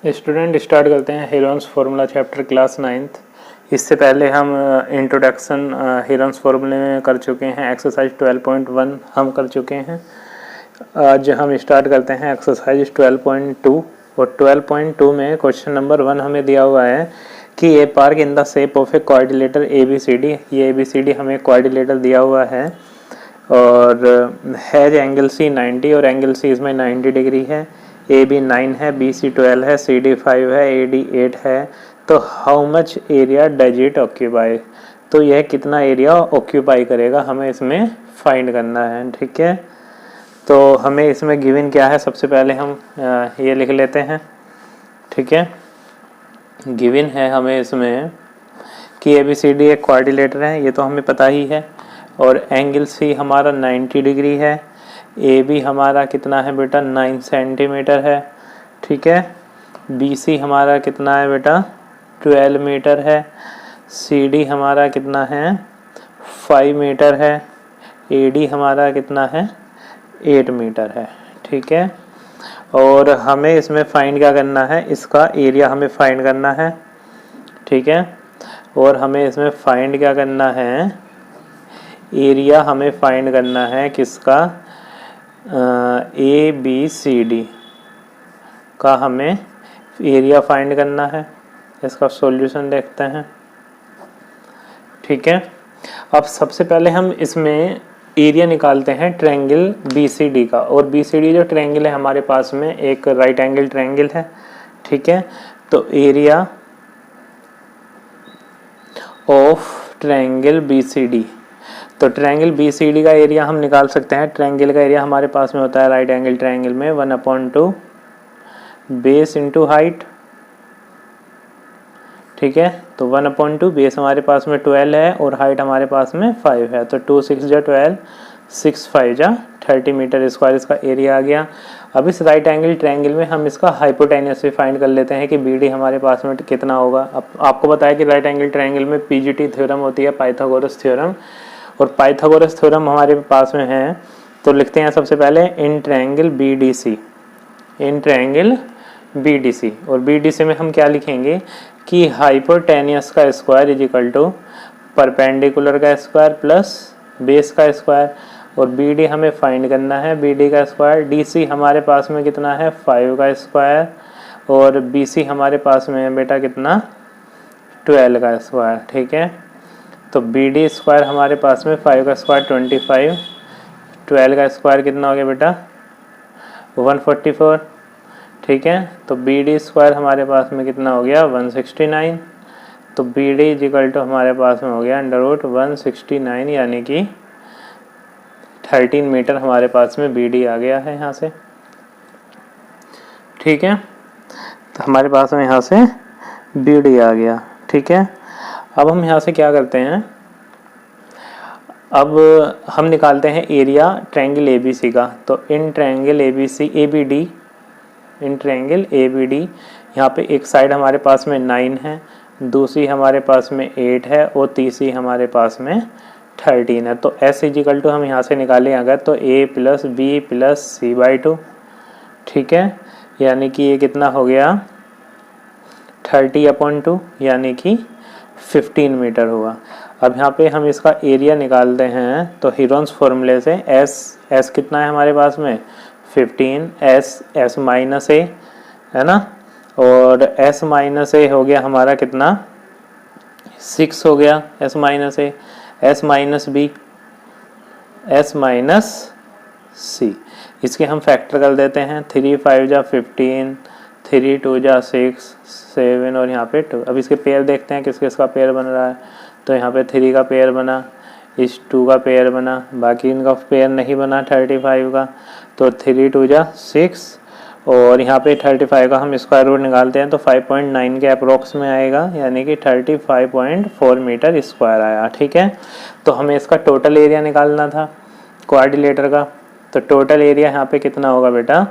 Student start करते हैं Heron's formula chapter class 9th। इससे पहले हम इंट्रोडक्शन हेरोन्स फार्मूले में कर चुके हैं। एक्सरसाइज 12.1 हम कर चुके हैं। आज हम स्टार्ट करते हैं एक्सरसाइज 12.2 और 12.2 में क्वेश्चन नंबर 1 हमें दिया हुआ है कि a park in the shape of a quadrilateral ABCD। ये ABCD हमें क्वाड्रिलेटर दिया हुआ है और हैज एंगल C 90 और एंगल C इसमें 90 डिग्री है। AB 9 है, BC 12 है, CD 5 है, AD 8 है। तो how much area does it occupy, तो यह कितना एरिया ऑक्यूपाई करेगा हमें इसमें फाइंड करना है। ठीक है, तो हमें इसमें गिवन क्या है, सबसे पहले हम ये लिख लेते हैं। ठीक है, गिवन है हमें इसमें कि ABCD एक क्वाड्रिलेटर है, ये तो हमें पता ही है। और एंगल C हमारा 90 डिग्री है। AB हमारा कितना है बेटा 9 सेंटीमीटर है। ठीक है, BC हमारा कितना है बेटा 12 मीटर है। CD हमारा कितना है 5 मीटर है। AD हमारा कितना है 8 मीटर है। ठीक है, और हमें इसमें फाइंड क्या करना है, इसका एरिया हमें फाइंड करना है। ठीक है, और हमें इसमें फाइंड क्या करना है, एरिया हमें फाइंड करना है किसका, ABCD का हमें एरिया फाइंड करना है। इसका सॉल्यूशन देखते हैं। ठीक है, अब सबसे पहले हम इसमें एरिया निकालते हैं ट्रायंगल BCD का। और BCD जो ट्रायंगल है हमारे पास में एक राइट एंगल ट्रायंगल है। ठीक है, तो एरिया ऑफ ट्रायंगल BCD, तो ट्रायंगल BCD का एरिया हम निकाल सकते हैं। ट्रायंगल का एरिया हमारे पास में होता है राइट एंगल ट्रायंगल में 1/2 बेस इंटू हाइट। ठीक है, तो 1/2 बेस हमारे पास में 12 है और हाइट हमारे पास में 5 है। तो 2 6 जा 12, 6 5 जा 30 मीटर स्क्वायर इसका एरिया आ गया। अब इस राइट एंगल ट्रायंगल में हम इसका हाइपोटेन्यूस भी फाइंड कर लेते हैं कि BD हमारे पास में कितना होगा। अब आपको बताया कि राइट एंगल ट्रायंगल में PGT थ्योरम होती है, पाइथागोरस थ्योरम। और पाइथागोरस थ्योरम हमारे पास में है, तो लिखते हैं सबसे पहले in triangle BDC, in triangle BDC। और BDC में हम क्या लिखेंगे कि हाइपोटेन्यूस का square is equal to perpendicular का स्क्वायर प्लस बेस का स्क्वायर। और BD हमें फाइंड करना है, BD का स्क्वायर। DC हमारे पास में कितना है 5 का स्क्वायर। और BC हमारे पास में है बेटा कितना 12 का स्क्वायर। ठीक है, तो BD स्क्वायर हमारे पास में 5 का स्क्वायर 25, 12 का स्क्वायर कितना हो गया बेटा 144। ठीक है, तो BD स्क्वायर हमारे पास में कितना हो गया 169। तो BD इक्वल टू हमारे पास में हो गया √169, यानी कि 13 मीटर हमारे पास में BD आ गया है यहाँ से। ठीक है, तो हमारे पास में यहाँ से BD आ गया। ठीक है, अब हम यहाँ से क्या करते हैं, अब हम निकालते हैं एरिया ट्रायंगल ABC का। तो in triangle ABD, in triangle ABD यहाँ पे एक साइड हमारे पास में 9 है, दूसरी हमारे पास में 8 है और तीसरी हमारे पास में 13 है। तो S इक्वल टू हम यहाँ से निकालें अगर, तो A + B + C/2। ठीक है, यानी कि ये कितना हो गया 30/2, यानी कि 15 मीटर हुआ। अब यहाँ पे हम इसका एरिया निकालते हैं, तो हेरोन्स फॉर्मूले से S कितना है हमारे पास में 15, S माइनस A है ना, और S माइनस A हो गया हमारा कितना 6 हो गया, S minus A, S minus B, S minus C। इसके हम फैक्टर कर देते हैं, 3 5 जा 15, 3 2 जा 6 7 और यहाँ पे 2। अब इसके पेयर देखते हैं किस किस का पेयर बन रहा है। तो यहाँ पे 3 का पेयर बना, इस 2 का पेयर बना, बाकी इनका पेयर नहीं बना 35 का। तो 3 2 जा 6 और यहाँ पे 35 का हम स्क्वायर रूट निकालते हैं, तो 5.9 के अप्रोक्स में आएगा, यानी कि 35.4 मीटर स्क्वायर आया। ठीक है, तो हमें इसका टोटल एरिया निकालना था क्वाड्रिलेटर का। तो टोटल एरिया यहाँ पे कितना होगा बेटा,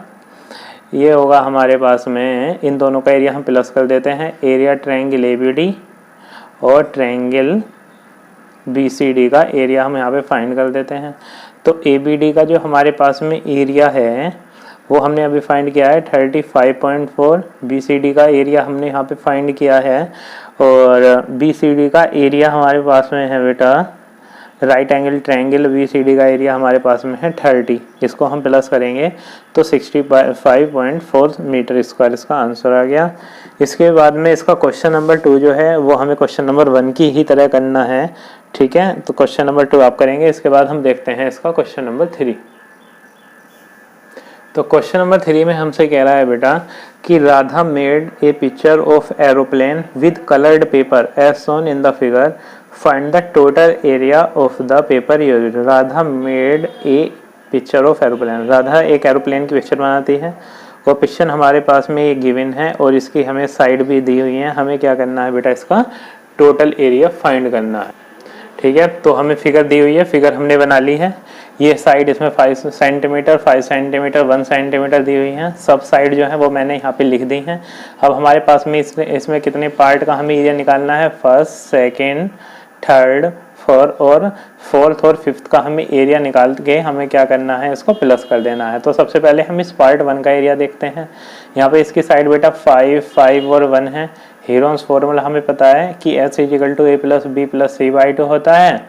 ये होगा हमारे पास में, इन दोनों का एरिया हम प्लस कर देते हैं, एरिया ट्रायंगल ABD और ट्रायंगल BCD का एरिया हम यहाँ पे फाइंड कर देते हैं। तो ABD का जो हमारे पास में एरिया है वो हमने अभी फाइंड किया है 35.4। BCD का एरिया हमने यहाँ पे फाइंड किया है, और BCD का एरिया हमारे पास में है बेटा, राइट एंगल ट्रायंगल BCD का एरिया हमारे पास में है 30। इसको हम प्लस करेंगे तो 65.4 मीटर स्क्वायर इसका आंसर आ गया। इसके बाद में इसका क्वेश्चन नंबर 2 जो है वो हमें क्वेश्चन नंबर 1 की ही तरह करना है, ठीक है। तो क्वेश्चन नंबर 2 आप करेंगे, इसके बाद हम देखते हैं इसका क्वेश्चन नंबर 3। तो क्वेश्चन नंबर 3 में हमसे कह रहा है बेटा कि Radha made a picture of aeroplane with coloured paper as shown in the figure, find the total area of the paper used. Radha made a picture of aeroplane, Radha एक एरोप्लेन की पिक्चर बनाती है, वो पिक्चर हमारे पास में ये गिवन है और इसकी हमें साइड भी दी हुई है। हमें क्या करना है बेटा, इसका टोटल एरिया फाइंड करना है, ठीक है। तो हमें फिगर दी हुई है, फिगर हमने बना ली है। ये साइड इसमें 5 सेंटीमीटर, 5 सेंटीमीटर, 1 सेंटीमीटर दी हुई है। सब साइड जो है वो मैंने यहाँ पे लिख दी हैं। अब हमारे पास में इसमें कितने पार्ट का हमें एरिया निकालना है, फर्स्ट, सेकेंड, थर्ड, फोर्थ और फिफ्थ का हमें एरिया निकाल के हमें क्या करना है, इसको प्लस कर देना है। तो सबसे पहले हम इस पार्ट 1 का एरिया देखते हैं। यहाँ पे इसकी साइड बेटा 5, 5 और 1 है। हीरोन्स फॉर्मूला हमें पता है कि H = A + B + C/2 होता है,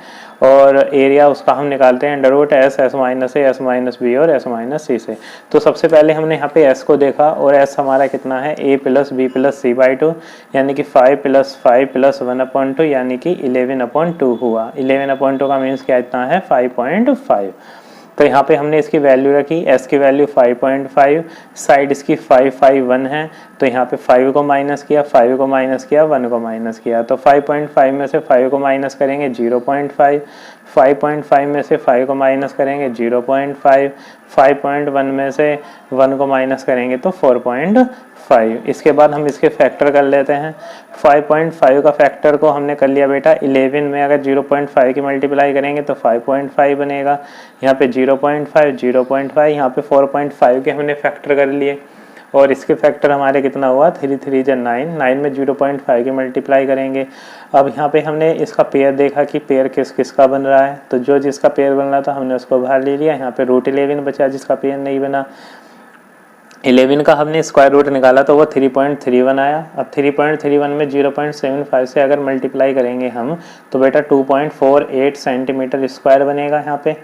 और एरिया उसका हम निकालते हैं √S, S - A, S - B और S - C से। तो सबसे पहले हमने यहाँ पे S को देखा, और S हमारा कितना है, A + B + C/2, यानी कि 5 + 5 + 1/2 यानी कि 11/2 हुआ। 11/2 का मीन्स क्या इतना है, 5.5। तो यहाँ पे हमने इसकी वैल्यू रखी, S की वैल्यू 5.5, साइड इसकी 5, 5, 1 है, तो यहाँ पे 5 को माइनस किया, 5 को माइनस किया, 1 को माइनस किया। तो 5.5 में से 5 को माइनस करेंगे 0.5, 5.5 में से 5 को माइनस करेंगे 0.5, 5.1 में से 1 को माइनस करेंगे तो 4.5। इसके बाद हम इसके फैक्टर कर लेते हैं। 5.5 का फैक्टर को हमने कर लिया बेटा 11 में, अगर 0.5 की मल्टीप्लाई करेंगे तो 5.5 बनेगा। यहाँ पे 0.5, 0.5, यहाँ पे 4.5 के हमने फैक्टर कर लिए, और इसके फैक्टर हमारे कितना हुआ, 3 3 जा 9, 9 में 0.5 की मल्टीप्लाई करेंगे। अब यहाँ पे हमने इसका पेयर देखा कि पेयर किस किस का बन रहा है, तो जो जिसका पेयर बन रहा था हमने उसको बाहर ले लिया। यहाँ पे √11 बचा जिसका पेयर नहीं बना। 11 का हमने स्क्वायर रूट निकाला तो वो 3.31 आया। अब 3.31 में 0.75 से अगर मल्टीप्लाई करेंगे हम तो बेटा 2.48 सेंटीमीटर स्क्वायर बनेगा यहाँ पे।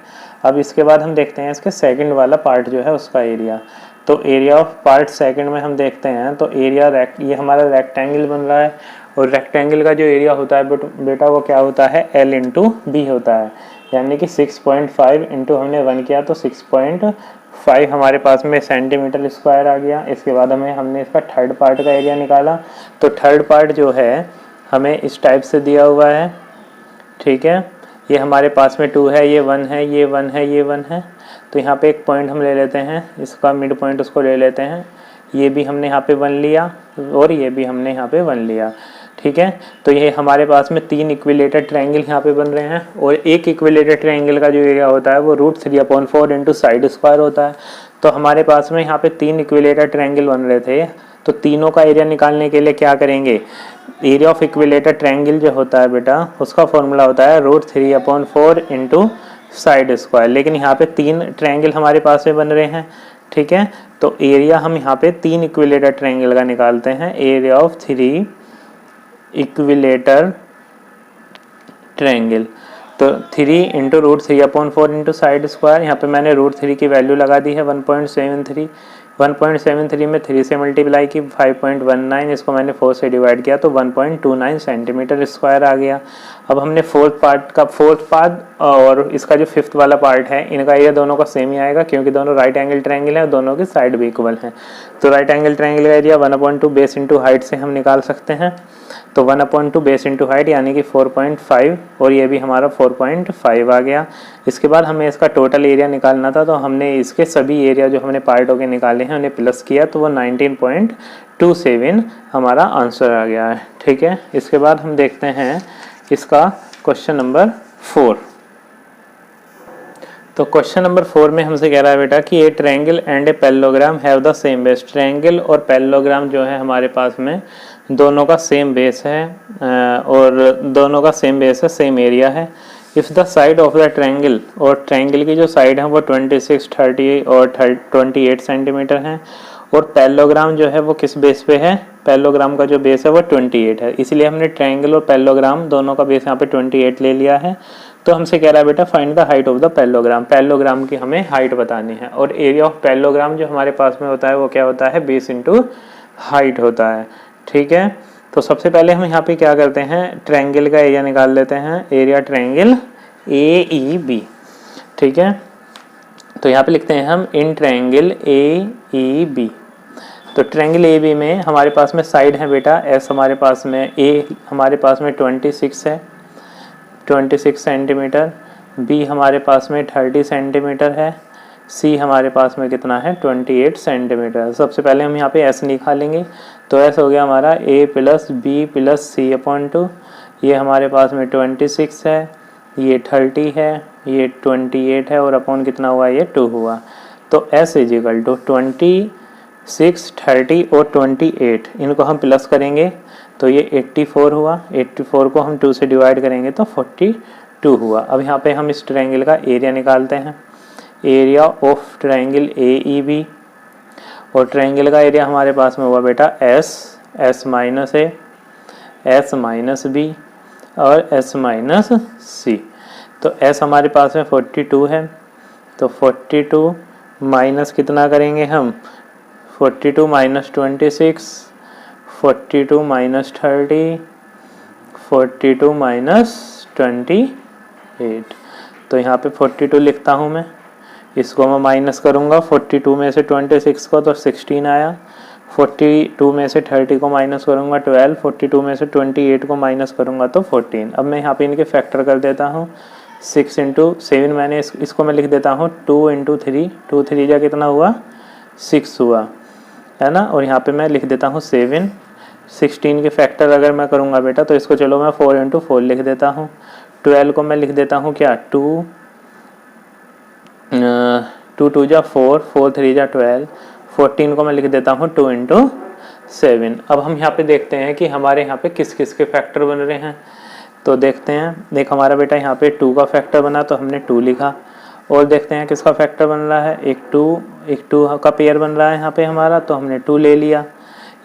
अब इसके बाद हम देखते हैं इसके सेकंड वाला पार्ट जो है उसका एरिया। तो एरिया ऑफ पार्ट सेकंड में हम देखते हैं तो एरिया ये हमारा रेक्टेंगल बन रहा है, और रेक्टेंगल का जो एरिया होता है बेटा वो क्या होता है, L × B होता है, यानी कि 6.5 इंटू हमने 1 किया तो 6.5 हमारे पास में सेंटीमीटर स्क्वायर आ गया। इसके बाद हमने इसका थर्ड पार्ट का एरिया निकाला, तो थर्ड पार्ट जो है हमें इस टाइप से दिया हुआ है, ठीक है। ये हमारे पास में 2 है, ये 1 है, ये 1 है, ये 1 है। तो यहाँ पे एक पॉइंट हम ले लेते हैं, इसका मिड पॉइंट उसको ले लेते हैं। ये भी हमने यहाँ पे 1 लिया और ये भी हमने यहाँ पे 1 लिया, ठीक है। तो ये हमारे पास में 3 इक्विलेटरल ट्रायंगल यहाँ पे बन रहे हैं, और एक इक्विलेटरल ट्रायंगल का जो एरिया होता है वो √3/4 इंटू साइड स्क्वायर होता है। तो हमारे पास में यहाँ पे 3 इक्विलेटरल ट्रायंगल बन रहे थे, तो तीनों का एरिया निकालने के लिए क्या करेंगे, एरिया ऑफ इक्विलेटरल ट्रायंगल जो होता है बेटा उसका फॉर्मूला होता है √3/4 इंटू साइड स्क्वायर। लेकिन यहाँ पे 3 ट्रायंगल हमारे पास में बन रहे हैं, ठीक है। तो एरिया हम यहाँ पे 3 इक्विलेटरल ट्रायंगल का निकालते हैं, एरिया ऑफ 3 इक्विलेटरल ट्रायंगल। तो 3 इंटू √3/4 इंटू साइड स्क्वायर, यहाँ पे मैंने √3 की वैल्यू लगा दी है 1.73। 1.73 में 3 से मल्टीप्लाई की 5.19, इसको मैंने 4 से डिवाइड किया तो 1.29 सेंटीमीटर स्क्वायर आ गया। अब हमने फोर्थ पार्ट और इसका जो फिफ्थ वाला पार्ट है इनका एरिया दोनों का सेम ही आएगा, क्योंकि दोनों राइट एंगल ट्रायंगल है और दोनों की साइड भी इक्वल है। तो राइट एंगल ट्रायंगल का एरिया 1/2 बेस इंटू हाइट से हम निकाल सकते हैं। तो 1/2 बेस इंटू हाइट यानी कि 4.5, और ये भी हमारा 4.5 आ गया। इसके बाद हमें इसका टोटल एरिया निकालना था, तो हमने इसके सभी एरिया जो हमने पार्टों के निकाले हैं उन्हें प्लस किया तो वो 19.27 हमारा आंसर आ गया है, ठीक है। इसके बाद हम देखते हैं इसका क्वेश्चन नंबर 4। तो क्वेश्चन नंबर 4 में हमसे कह रहा है बेटा कि ए triangle and a parallelogram have the same base. Triangle और पैरेललोग्राम जो है हमारे पास में दोनों का सेम बेस है, और दोनों का सेम बेस है, सेम एरिया है। If the side of the triangle, और ट्रायंगल की जो साइड है वो 26, 30 और 28 सेंटीमीटर हैं, और पैरेललोग्राम जो है वो किस बेस पे है, पैरेललोग्राम का जो बेस है वो 28 है, इसलिए हमने ट्रायंगल और पैरेललोग्राम दोनों का बेस यहाँ पे 28 ले लिया है। तो हमसे कह रहा है बेटा find the height of the parallelogram, parallelogram की हमें हाइट बतानी है, और एरिया ऑफ पैरेललोग्राम जो हमारे पास में होता है वो क्या होता है, बेस इंटू हाइट होता है। ठीक है, तो सबसे पहले हम यहाँ पे क्या करते हैं, ट्रायंगल का एरिया निकाल लेते हैं, एरिया ट्रायंगल AEB। ठीक है, तो यहाँ पे लिखते हैं हम इन ट्रायंगल AEB। तो ट्रायंगल AB में हमारे पास में साइड है बेटा S, हमारे पास में A हमारे पास में 26 है, 26 सेंटीमीटर, B हमारे पास में 30 सेंटीमीटर है, C हमारे पास में कितना है 28 सेंटीमीटर। सबसे पहले हम यहाँ पे S निकालेंगे, तो S हो गया हमारा A plus B plus C/2, ये हमारे पास में 26 है, ये 30 है, ये 28 है, और अपॉन कितना हुआ, ये 2 हुआ। तो S इजिकल टू 26, 30 और 28, इनको हम प्लस करेंगे तो ये 84 हुआ, 84 को हम 2 से डिवाइड करेंगे तो 42 हुआ। अब यहाँ पे हम इस ट्रायंगल का एरिया निकालते हैं, एरिया ऑफ ट्रायंगल AEB, और ट्रायंगल का एरिया हमारे पास में हुआ बेटा S minus A, S minus B और S माइनस C। तो S हमारे पास में 42 है, तो 42 माइनस कितना करेंगे हम, 42 माइनस 26, 42 माइनस 30, 42 माइनस 28। तो यहाँ पे 42 लिखता हूँ मैं, इसको मैं माइनस करूँगा 42 में से 26 को तो 16 आया, 42 में से 30 को माइनस करूँगा 12, 42 में से 28 को माइनस करूँगा तो 14। अब मैं यहाँ पे इनके फैक्टर कर देता हूँ, 6 इंटू 7 मैंने इसको मैं लिख देता हूँ 2 इंटू 3, 2 3 जा कितना हुआ 6 हुआ, है ना, और यहाँ पे मैं लिख देता हूँ 7। 16 के फैक्टर अगर मैं करूँगा बेटा तो इसको चलो मैं 4 इंटू 4 लिख देता हूँ। 12 को मैं लिख देता हूँ क्या 2 2 जा 4, 4 3 जा 12, 14 को मैं लिख देता हूँ 2 इंटू 7। अब हम यहाँ पे देखते हैं कि हमारे यहाँ पे किस किस के फैक्टर बन रहे हैं, तो देखते हैं। देख हमारा बेटा यहाँ पे 2 का फैक्टर बना तो हमने 2 लिखा, और देखते हैं किसका फैक्टर बन रहा है, एक 2 का पेयर बन रहा है यहाँ पे हमारा, तो हमने 2 ले लिया।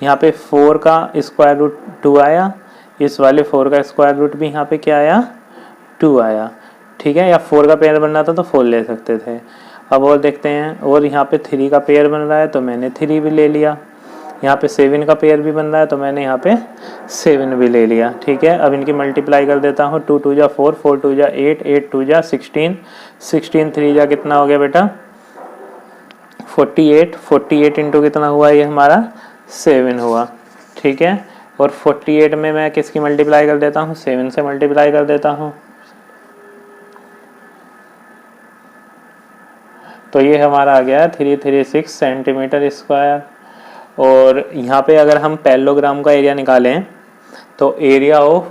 यहाँ पे 4 का स्क्वायर रूट 2 आया, इस वाले 4 का स्क्वायर रूट भी यहाँ पे क्या आया 2 आया। ठीक है, या 4 का पेयर बन रहा था तो 4 ले सकते थे। अब और देखते हैं, और यहाँ पे 3 का पेयर बन रहा है तो मैंने 3 भी ले लिया। यहाँ पे 7 का पेयर भी बन रहा है तो मैंने यहाँ पे 7 भी ले लिया। ठीक है, अब इनकी मल्टीप्लाई कर देता हूँ, 2 2 जा 4, 4 2 जा 8, 8 2 जा 16, 16 3 जा कितना हो गया बेटा 48, 48 इंटू कितना हुआ ये हमारा 7 हुआ। ठीक है, और 48 में मैं किसकी मल्टीप्लाई कर देता हूँ, 7 से मल्टीप्लाई कर देता हूँ, तो ये हमारा आ गया 336 सेंटीमीटर स्क्वायर। और यहाँ पे अगर हम पैरेललोग्राम का एरिया निकालें तो एरिया ऑफ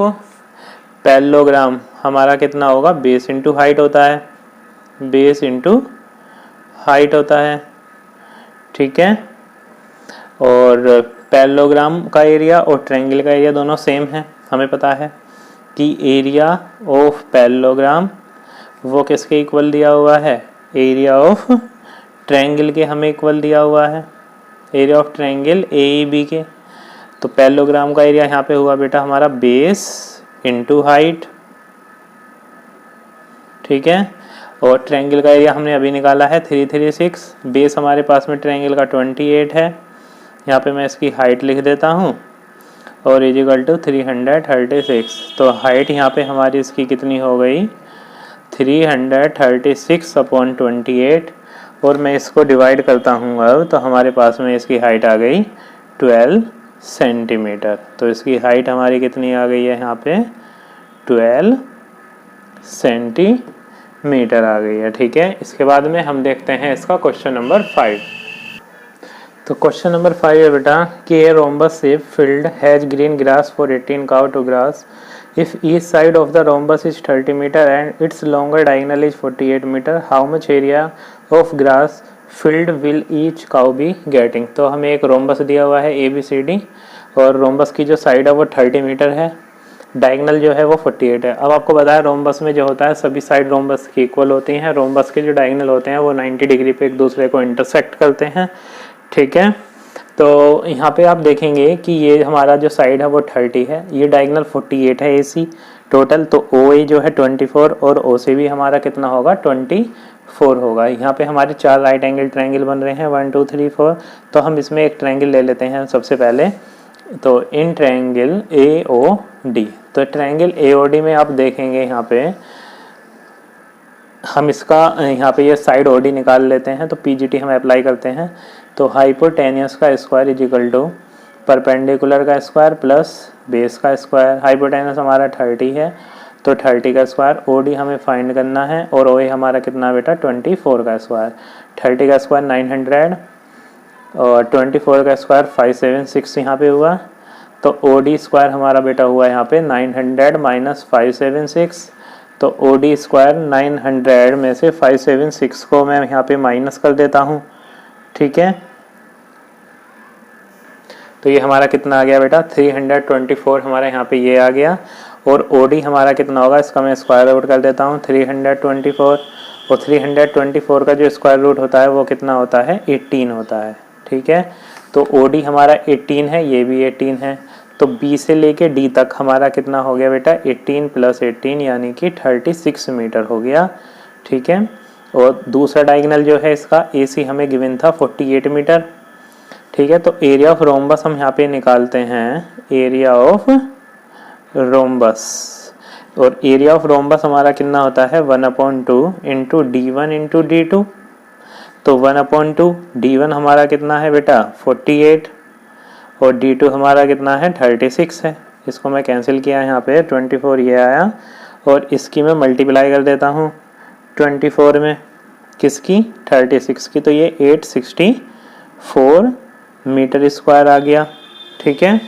पैरेललोग्राम हमारा कितना होगा, बेस इंटू हाइट होता है, बेस इंटू हाइट होता है। ठीक है, और पैरेललोग्राम का एरिया और ट्रायंगल का एरिया दोनों सेम है। हमें पता है कि एरिया ऑफ पैरेललोग्राम वो किसके इक्वल दिया हुआ है, एरिया ऑफ ट्रायंगल के हमें इक्वल दिया हुआ है, एरिया ऑफ ट्रायंगल AEB के। तो पैरेललोग्राम का एरिया यहाँ पे हुआ बेटा हमारा बेस इंटू हाइट। ठीक है, और ट्रायंगल का एरिया हमने अभी निकाला है 336, बेस हमारे पास में ट्रायंगल का 28 है, यहाँ पे मैं इसकी हाइट लिख देता हूँ, और इजिकल टू 336। तो हाइट यहाँ पे हमारी इसकी कितनी हो गई 336/28, और मैं इसको डिवाइड करता हूँ अब, तो हमारे पास में इसकी हाइट आ गई 12 सेंटीमीटर। तो इसकी हाइट हमारी कितनी आ गई है यहाँ पे 12 सेंटीमीटर आ गई है। ठीक है, इसके बाद में हम देखते हैं इसका क्वेश्चन नंबर 5। तो क्वेश्चन नंबर 5 है बेटा कि a rhombus shape field has green grass for 18 cow to grass. If each side of the rhombus is 30 meter and its longer diagonal is 48 meter, how much area of grass field will each cow be getting? तो हमें एक rhombus दिया हुआ है ABCD, और rhombus की जो side है वो 30 मीटर है, डायगोनल जो है वो 48 है। अब आपको पता है रोम्बस में जो होता है सभी साइड रोम्बस की इक्वल होती हैं। रोम्बस के जो डायगोनल होते हैं वो 90 डिग्री पे एक दूसरे को इंटरसेक्ट करते हैं, ठीक है। तो यहाँ पे आप देखेंगे कि ये हमारा जो साइड है वो 30 है, ये डायगोनल 48 है AC टोटल। तो OA जो है 24 और OC भी हमारा कितना होगा 24 होगा। यहाँ पे हमारे 4 राइट एंगल ट्रायंगल बन रहे हैं 1 2 3 4। तो हम इसमें एक ट्रायंगल ले लेते हैं सबसे पहले। तो इन ट्रायंगल AOD, तो ट्रायंगल AOD में आप देखेंगे यहाँ पे हम इसका यहाँ पे ये साइड OD निकाल लेते हैं। तो PGT हम अप्लाई करते हैं। तो हाइपोटेनियस का square is equal to perpendicular का स्क्वायर प्लस बेस का स्क्वायर। हाइपोटेनियस हमारा 30 है तो 30 का स्क्वायर। OD हमें फाइंड करना है और OA हमारा कितना बेटा 24 का स्क्वायर। 30 का स्क्वायर 900 और 24 का स्क्वायर 576 यहाँ पे हुआ। तो OD स्क्वायर हमारा बेटा हुआ यहाँ पे 900 माइनस 576। तो OD स्क्वायर 900 में से 576 को मैं यहाँ पे माइनस कर देता हूँ, ठीक है। तो ये हमारा कितना आ गया बेटा 324 हमारा यहाँ पे ये आ गया। और OD हमारा कितना होगा इसका मैं स्क्वायर रूट कर देता हूँ 324। और 324 का जो स्क्वायर रूट होता है वो कितना होता है 18 होता है, ठीक है। तो OD हमारा 18 है, ये भी 18 है। तो B से लेके D तक हमारा कितना हो गया बेटा 18 प्लस 18 यानी कि 36 मीटर हो गया, ठीक है। और दूसरा डायगोनल जो है इसका AC हमें गिवन था 48 मीटर, ठीक है। तो एरिया ऑफ रोम्बस हम यहाँ पे निकालते हैं, एरिया ऑफ रोम्बस। और एरिया ऑफ रोम्बस हमारा कितना होता है 1/2 इंटू D1 इंटू D2। तो 1/2 D1 हमारा कितना है बेटा 48 और D2 हमारा कितना है 36 है। इसको मैं कैंसिल किया यहाँ पे 24 ये आया और इसकी मैं मल्टीप्लाई कर देता हूँ 24 में, किसकी 36 की। तो ये 864 मीटर स्क्वायर आ गया, ठीक है।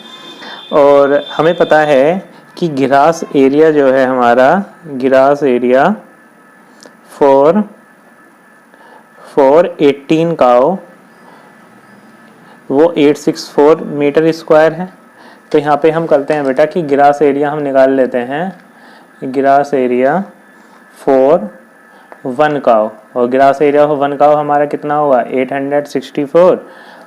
और हमें पता है कि ग्रास एरिया जो है हमारा ग्रास एरिया फॉर 18 काओ वो 864 मीटर स्क्वायर है। तो यहाँ पे हम करते हैं बेटा कि ग्रास एरिया हम निकाल लेते हैं, ग्रास एरिया फॉर 1 काओ। और ग्रास एरिया फॉर 1 काओ हमारा कितना होगा 864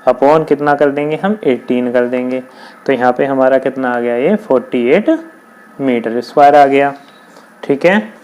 अपॉन कितना कर देंगे हम 18 कर देंगे। तो यहाँ पे हमारा कितना आ गया ये 48 मीटर स्क्वायर आ गया, ठीक है।